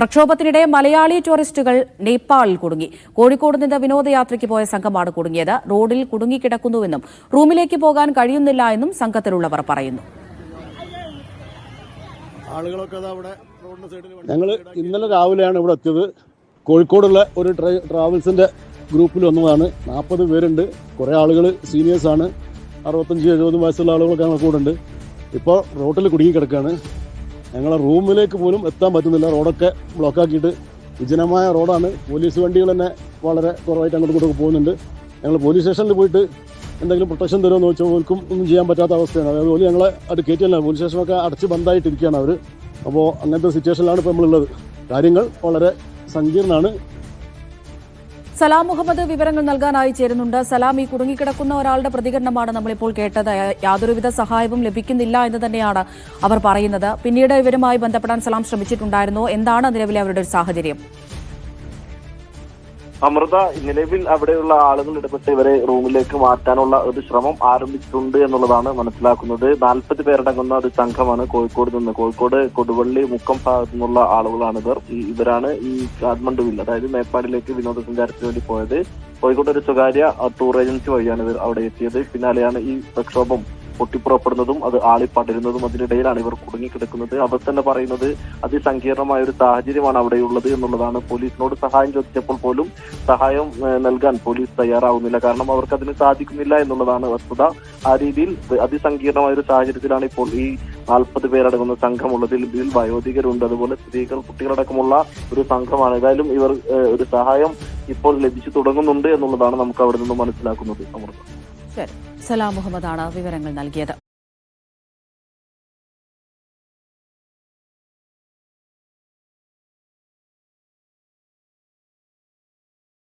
പ്രക്ഷോഭത്തിനിടെ മലയാളി ടൂറിസ്റ്റുകൾ നേപ്പാളിൽ കുടുങ്ങി. കോഴിക്കോട് നിന്ന് വിനോദയാത്രയ്ക്ക് പോയ സംഘമാണ് കുടുങ്ങിയത്. റോഡിൽ കുടുങ്ങിക്കിടക്കുന്നുവെന്നും റൂമിലേക്ക് പോകാൻ കഴിയുന്നില്ല എന്നും സംഘത്തിലുള്ളവർ പറയുന്നു. ഞങ്ങൾ ഇന്നലെ രാവിലെയാണ് ഇവിടെ എത്തിയത്. കോഴിക്കോടുള്ള ഒരു ട്രാവൽസിന്റെ ഗ്രൂപ്പിൽ വന്നതാണ്. 40 പേരുണ്ട്. കുറേ ആളുകൾ സീനിയേഴ്സാണ്. 65-70 വയസ്സുള്ള ആളുകളൊക്കെ ഞങ്ങൾ കൂടെ ഉണ്ട്. ഇപ്പോൾ റോട്ടിൽ കുടുങ്ങിക്കിടക്കുകയാണ്. ഞങ്ങളെ റൂമിലേക്ക് പോലും എത്താൻ പറ്റുന്നില്ല. റോഡൊക്കെ ബ്ലോക്കാക്കിയിട്ട് വിജനമായ റോഡാണ്. പോലീസ് വണ്ടികൾ തന്നെ വളരെ കുറവായിട്ട് അങ്ങോട്ട് ഇങ്ങോട്ടൊക്കെ പോകുന്നുണ്ട്. ഞങ്ങൾ പോലീസ് സ്റ്റേഷനിൽ പോയിട്ട് എന്തെങ്കിലും പ്രൊട്ടക്ഷൻ തരുമോ എന്ന് ചോദിച്ചാൽ ഓർക്കും ഒന്നും ചെയ്യാൻ പറ്റാത്ത അവസ്ഥയാണ്. അതുപോലെ ഞങ്ങളെ അത് കയറ്റിയല്ല, പോലീസ് സ്റ്റേഷനൊക്കെ അടച്ച് ബന്ധമായിട്ടിരിക്കുകയാണ് അവർ. അപ്പോൾ അങ്ങനത്തെ സിറ്റുവേഷനിലാണ് ഇപ്പോൾ നമ്മളുള്ളത്. കാര്യങ്ങൾ വളരെ സങ്കീർണമാണ്. സലാം മുഹമ്മദ് വിവരങ്ങൾ നൽകാനായി ചേരുന്നുണ്ട്. സലാം, ഈ കുടുങ്ങിക്കിടക്കുന്ന ഒരാളുടെ പ്രതികരണമാണ് നമ്മളിപ്പോൾ കേട്ടത്. യാതൊരുവിധ സഹായവും ലഭിക്കുന്നില്ല എന്ന് തന്നെയാണ് അവർ പറയുന്നത്. പിന്നീട് ഇവരുമായി ബന്ധപ്പെടാൻ സലാം ശ്രമിച്ചിട്ടുണ്ടായിരുന്നോ? എന്താണ് നിലവിലെ അവരുടെ ഒരു സാഹചര്യം? അമൃത, നിലവിൽ അവിടെയുള്ള ആളുകൾ ഇടപെട്ട് ഇവരെ റൂമിലേക്ക് മാറ്റാനുള്ള ഒരു ശ്രമം ആരംഭിച്ചിട്ടുണ്ട് എന്നുള്ളതാണ് മനസ്സിലാക്കുന്നത്. 40 പേരടങ്ങുന്ന ഒരു സംഘമാണ് കോഴിക്കോട് കൊടുവള്ളി മുക്കം ഭാഗത്തു നിന്നുള്ള ആളുകളാണ് ഇവരാണ് ഈ കാഠ്മണ്ഡുവിൽ, അതായത് മേപ്പാടിലേക്ക് വിനോദസഞ്ചാരത്തിന് വേണ്ടി പോയത്. കോഴിക്കോട് ഒരു സ്വകാര്യ ടൂർ ഏജൻസി വഴിയാണ് ഇവർ അവിടെ എത്തിയത്. പിന്നാലെയാണ് ഈ പ്രക്ഷോഭം പൊട്ടിപ്പുറപ്പെടുന്നതും അത് ആളിപ്പടരുന്നതും. അതിനിടയിലാണ് ഇവർ കുടുങ്ങിക്കിടക്കുന്നത്. അവർ തന്നെ പറയുന്നത് അതിസങ്കീർണമായ ഒരു സാഹചര്യമാണ് അവിടെയുള്ളത് എന്നുള്ളതാണ്. പോലീസിനോട് സഹായം ചോദിച്ചപ്പോൾ പോലും സഹായം നൽകാൻ പോലീസ് തയ്യാറാവുന്നില്ല. കാരണം അവർക്ക് അതിന് സാധിക്കുന്നില്ല എന്നുള്ളതാണ് വസ്തുത. ആ രീതിയിൽ അതിസങ്കീർണമായ ഒരു സാഹചര്യത്തിലാണ് ഇപ്പോൾ ഈ 40 പേരടങ്ങുന്ന സംഘമുള്ളത്. ഇതിൽ വയോധികരുണ്ട്, അതുപോലെ സ്ത്രീകൾ, കുട്ടികളടക്കമുള്ള ഒരു സംഘമാണ്. ഏതായാലും ഇവർ ഒരു സഹായം ഇപ്പോൾ ലഭിച്ചു തുടങ്ങുന്നുണ്ട് എന്നുള്ളതാണ് നമുക്ക് അവിടെ നിന്ന് മനസ്സിലാക്കുന്നത്. ശരി, സലാം മുഹമ്മദാണ് വിവരങ്ങൾ നൽകിയത്.